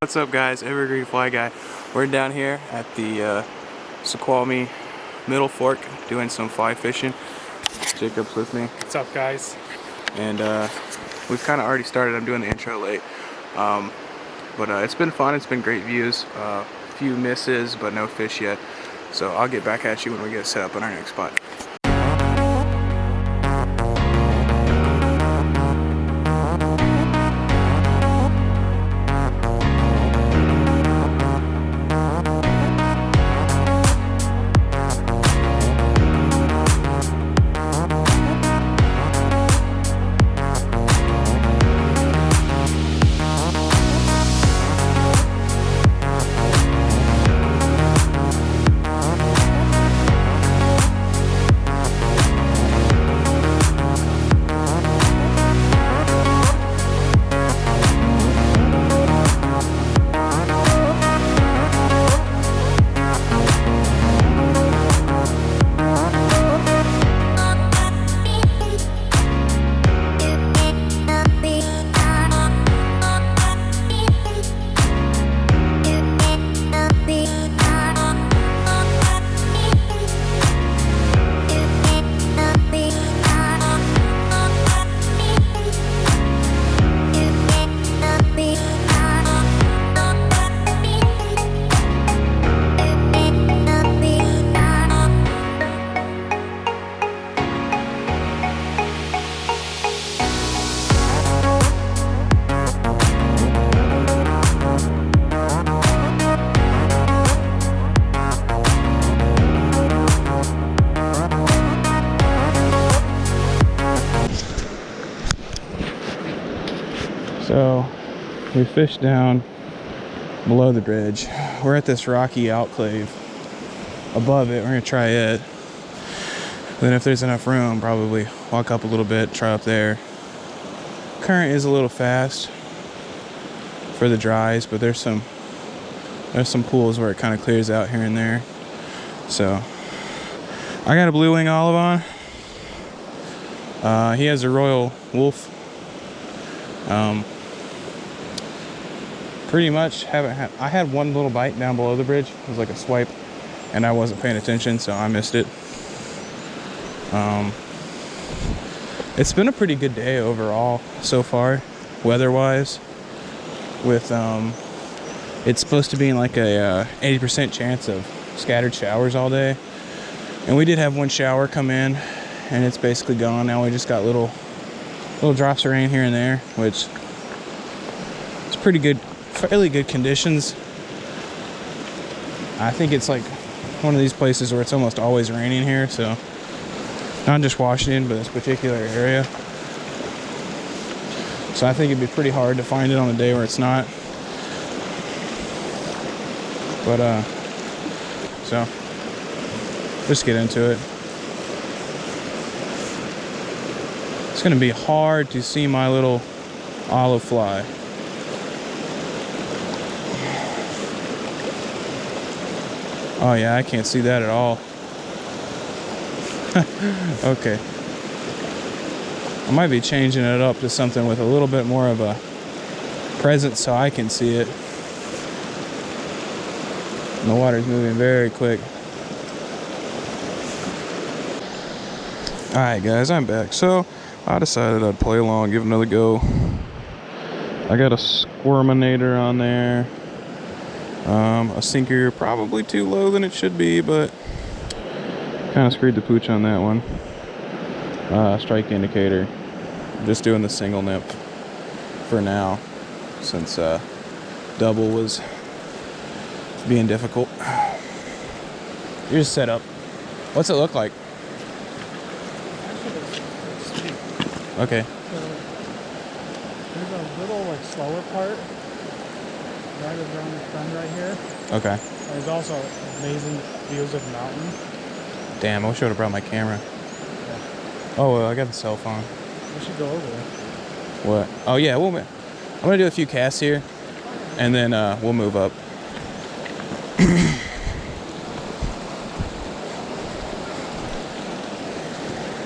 What's up, guys? Evergreen Fly Guy. We're down here at the Squamish Middle Fork doing some fly fishing. Jacob's with me. What's up, guys? And we've kind of already started. I'm doing the intro late. But it's been fun. It's been great views. A few misses, but no fish yet. So I'll get back at you when we get set up on our next spot. So we fished down below the bridge. We're at this rocky outclave above it. We're gonna try it. Then if there's enough room, probably walk up a little bit, try up there. Current is a little fast for the dries, but there's some pools where it kind of clears out here and there. So I got a blue wing olive on. He has a royal wolf. Pretty much I had one little bite down below the bridge. It was like a swipe, and I wasn't paying attention, so I missed it. It's been a pretty good day overall so far, weather-wise. With it's supposed to be like a 80% chance of scattered showers all day, and we did have one shower come in, and it's basically gone. Now we just got little drops of rain here and there, which is pretty good. Fairly good conditions. I think it's like one of these places where it's almost always raining here, so not just Washington, but this particular area. So I think it'd be pretty hard to find it on a day where it's not. But so just get into it. It's gonna be hard to see my little olive fly. Oh yeah, I can't see that at all. Okay. I might be changing it up to something with a little bit more of a presence so I can see it. And the water's moving very quick. Alright guys, I'm back. So I decided I'd play along, give it another go. I got a Squirminator on there. A sinker probably too low than it should be, but kind of screwed the pooch on that one. Strike indicator. Just doing the single nip for now, since double was being difficult. Here's setup. What's it look like? Okay. So there's a little like slower part right around the front right here. Okay. And there's also amazing views of the mountain. Damn, I wish I would have brought my camera. Yeah. Oh, well, I got the cell phone. We should go over there. What? Oh yeah, I'm gonna do a few casts here, and then we'll move up.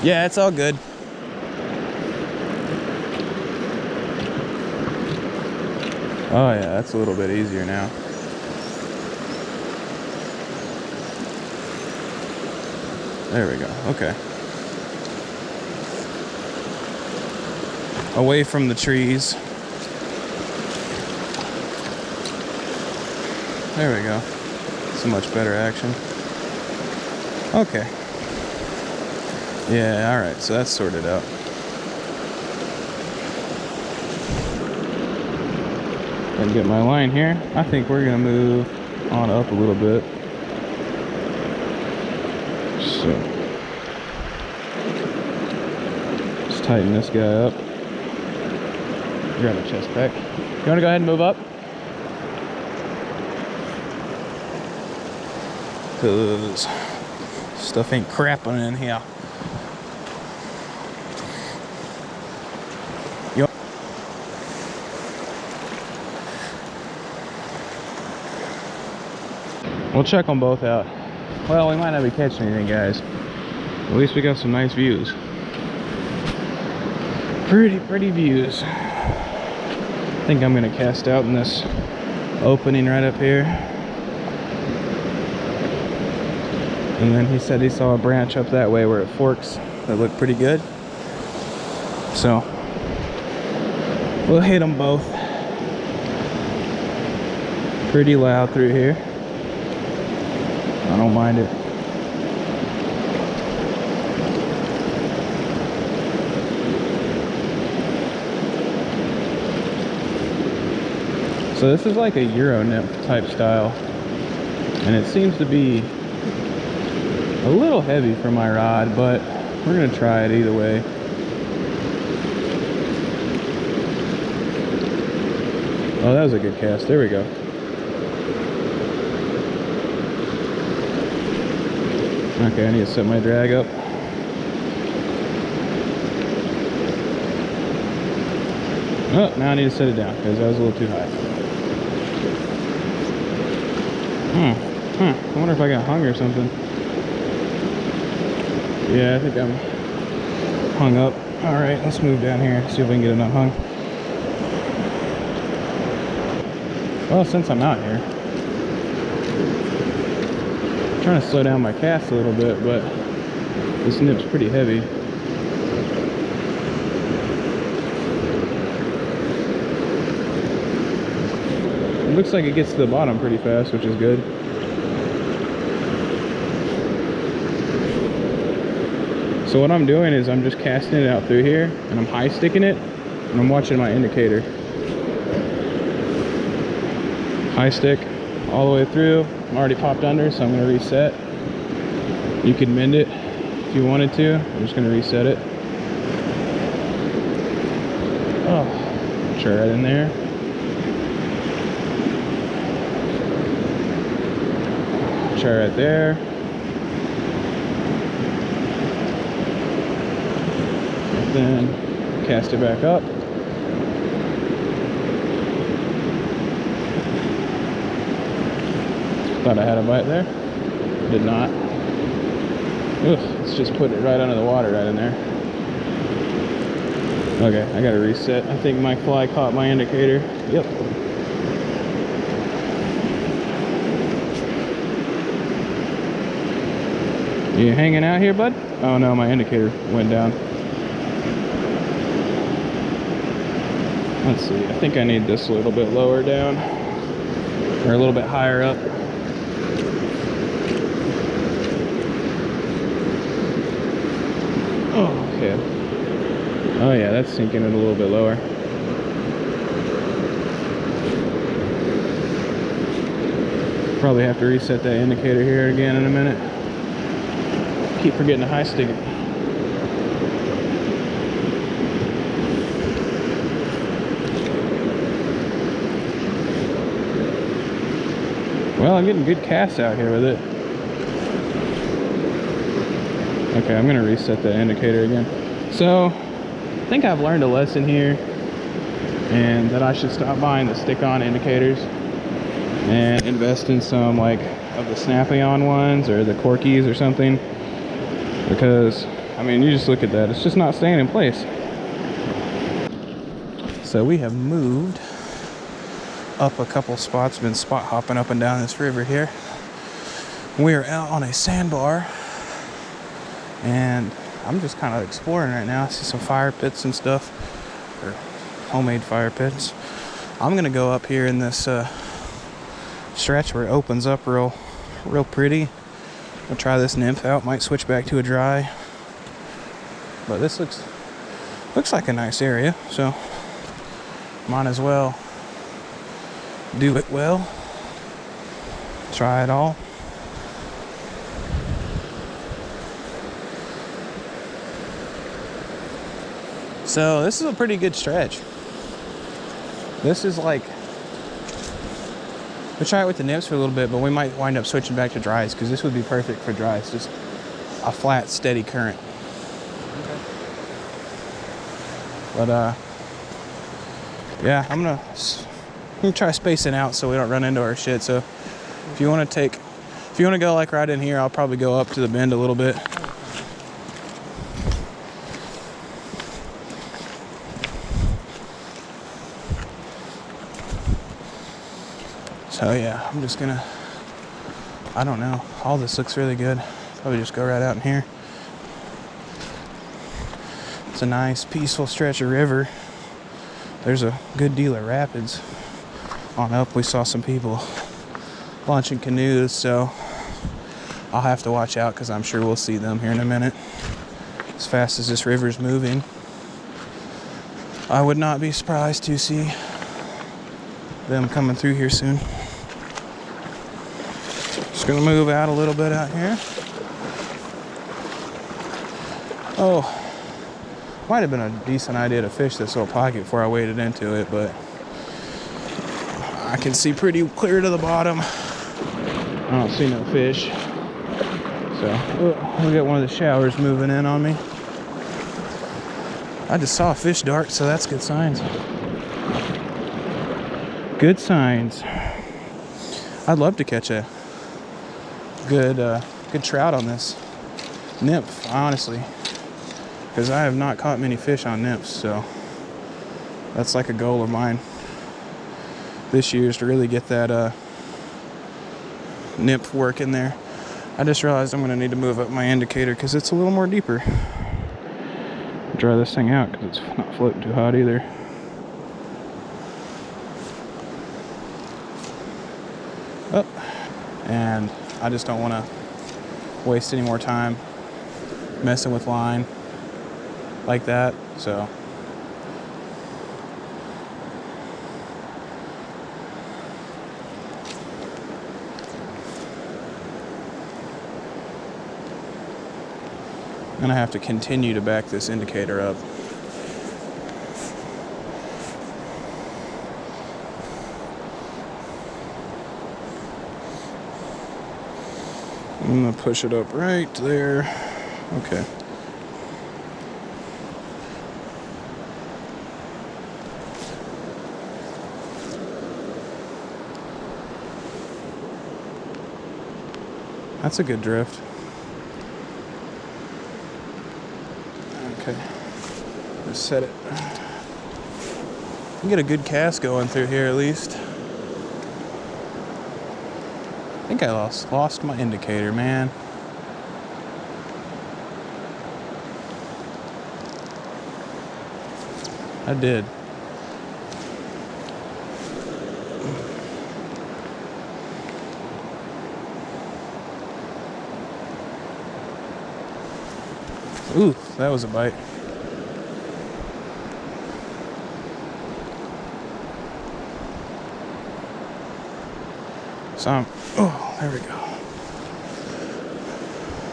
Yeah, it's all good. Oh yeah, that's a little bit easier now. There we go. Okay. Away from the trees. There we go. It's a much better action. Okay. Yeah, alright, so that's sorted out. And get my line here. I think we're gonna move on up a little bit. So just tighten this guy up. Grab a chest pack. You wanna go ahead and move up? Cause stuff ain't crapping in here. We'll check them both out. Well, we might not be catching anything, guys. At least we got some nice views. Pretty views. I think I'm gonna cast out in this opening right up here. And then he said he saw a branch up that way where it forks that looked pretty good. So we'll hit them both. Pretty loud through here. I don't mind it. So this is like a Euro nymph type style, and it seems to be a little heavy for my rod, but we're gonna try it either way. Oh, that was a good cast. There we go. Okay, I need to set my drag up. Oh, now I need to set it down because that was a little too high. I wonder if I got hung or something. Yeah, I think I'm hung up. All right, let's move down here, see if we can get enough hung. Well, since I'm out here, I'm trying to slow down my cast a little bit, but this nip's pretty heavy. It looks like it gets to the bottom pretty fast, which is good. So what I'm doing is I'm just casting it out through here, and I'm high sticking it, and I'm watching my indicator. High stick all the way through. I'm already popped under, so I'm going to reset. You can mend it if you wanted to. I'm just going to reset it. Oh, try right in there. Try right there. And then cast it back up. Thought I had a bite there. Did not. Oof, let's just put it right under the water right in there. Okay, I gotta reset. I think my fly caught my indicator. Yep. You hanging out here, bud? Oh no, my indicator went down. Let's see, I think I need this a little bit lower down. Or a little bit higher up. Oh, okay. Oh yeah, that's sinking it a little bit lower. Probably have to reset that indicator here again in a minute. Keep forgetting to high stick it. Well, I'm getting good casts out here with it. Okay, I'm gonna reset that indicator again. So, I think I've learned a lesson here, and that I should stop buying the stick-on indicators and invest in some like of the snapping-on ones or the corkies or something. Because, I mean, you just look at that, it's just not staying in place. So we have moved up a couple spots, been spot hopping up and down this river here. We are out on a sandbar, and I'm just kind of exploring right now. I see some fire pits and stuff, or homemade fire pits. I'm gonna go up here in this stretch where it opens up real pretty. I'll try this nymph out. Might switch back to a dry, but this looks like a nice area, so might as well do it well. Try it all. So this is a pretty good stretch. This is like, we'll try it with the nymphs for a little bit, but we might wind up switching back to dries, because this would be perfect for dries. Just a flat, steady current. Okay. But yeah, I'm gonna try spacing out so we don't run into our shit. So if you want to go like right in here, I'll probably go up to the bend a little bit. So yeah, I'm just gonna, I don't know, all this looks really good. Probably just go right out in here. It's a nice peaceful stretch of river. There's a good deal of rapids on up. We saw some people launching canoes, so I'll have to watch out, because I'm sure we'll see them here in a minute. As fast as this river's moving, I would not be surprised to see them coming through here soon. Just gonna move out a little bit out here. Oh, might have been a decent idea to fish this little pocket before I waded into it, but I can see pretty clear to the bottom. I don't see no fish. So, we got one of the showers moving in on me. I just saw a fish dart, so that's good signs. Good signs. I'd love to catch a good trout on this nymph, honestly, because I have not caught many fish on nymphs, so that's like a goal of mine this year, is to really get that nymph work in there. I just realized I'm going to need to move up my indicator because it's a little more deeper. Dry this thing out because it's not floating too hot either. Oh, and I just don't want to waste any more time messing with line like that, so I'm gonna have to continue to back this indicator up. I'm gonna push it up right there. Okay. That's a good drift. Okay. Just set it. You get a good cast going through here at least. I think I lost my indicator, man. I did. Ooh, that was a bite. So there we go.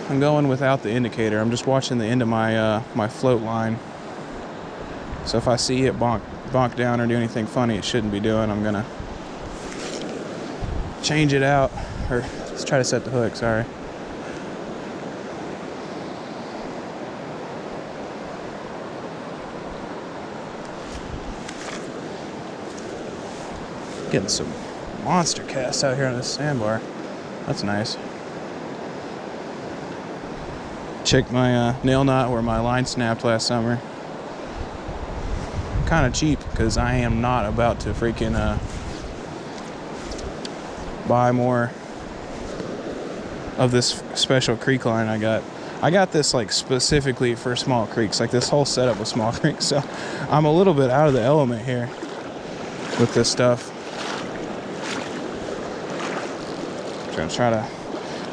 I'm going without the indicator. I'm just watching the end of my my float line. So if I see it bonk down or do anything funny it shouldn't be doing, I'm gonna change it out. Or let's try to set the hook, sorry. Getting some monster casts out here on this sandbar. That's nice. Checked my nail knot where my line snapped last summer. Kind of cheap because I am not about to freaking buy more of this special creek line I got. I got this like specifically for small creeks. Like this whole setup was small creeks, so I'm a little bit out of the element here with this stuff.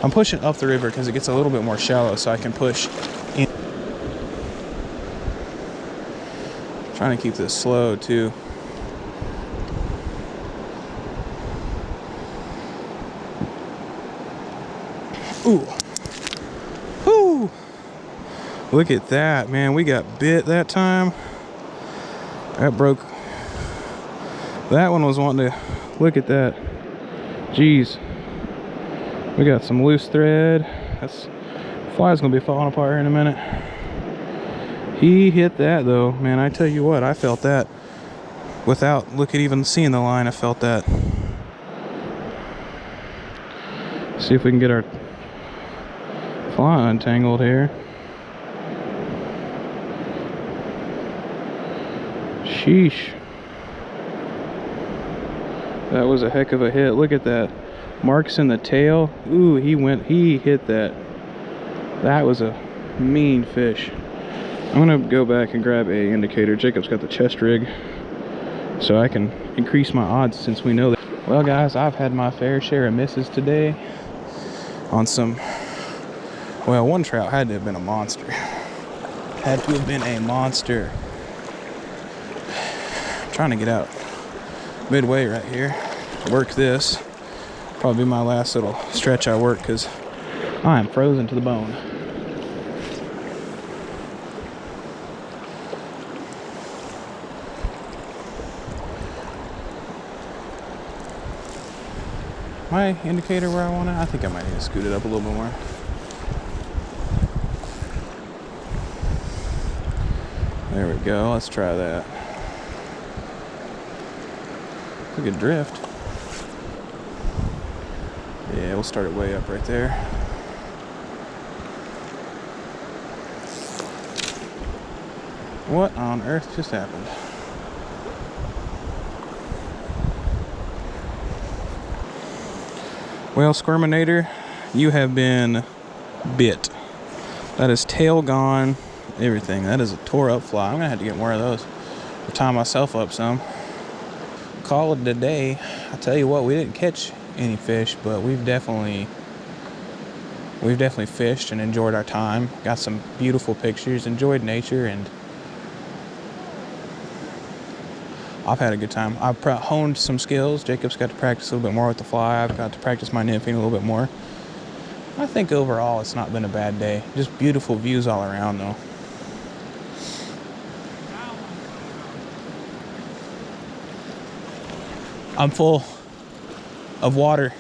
I'm pushing up the river because it gets a little bit more shallow, so I can push in. Trying to keep this slow too. Ooh. Whoo. Look at that, man. We got bit that time. That broke. That one was wanting to. Look at that. Jeez. We got some loose thread. That's fly's gonna be falling apart here in a minute. He hit that though, man. I tell you what, I felt that without even seeing the line. I felt that. See if we can get our fly untangled here. Sheesh. That was a heck of a hit. Look at that. Marks in the tail. Ooh, he hit that. That was a mean fish. I'm gonna go back and grab a indicator. Jacob's got the chest rig, so I can increase my odds since we know that. Well guys, I've had my fair share of misses today on some, well, one trout had to have been a monster. Had to have been a monster. I'm trying to get out midway right here. Work this. Probably be my last little stretch I work because I am frozen to the bone. My indicator where I want it? I think I might need to scoot it up a little bit more. There we go. Let's try that. Look at drift. Yeah, we'll start it way up right there. What on earth just happened? Well, Squirminator, you have been bit. That is tail gone, everything. That is a tore up fly. I'm gonna have to get more of those. I'll tie myself up some. Call it a day. I tell you what, we didn't catch any fish, but we've definitely fished and enjoyed our time. Got some beautiful pictures, enjoyed nature, and I've had a good time. I've honed some skills. Jacob's got to practice a little bit more with the fly. I've got to practice my nymphing a little bit more. I think overall it's not been a bad day. Just beautiful views all around though. I'm full of water.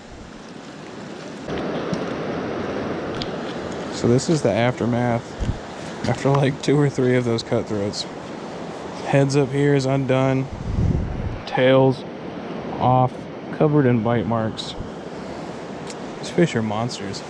So this is the aftermath after like 2 or 3 of those cutthroats. Heads up here is undone, tails off, covered in bite marks. These fish are monsters.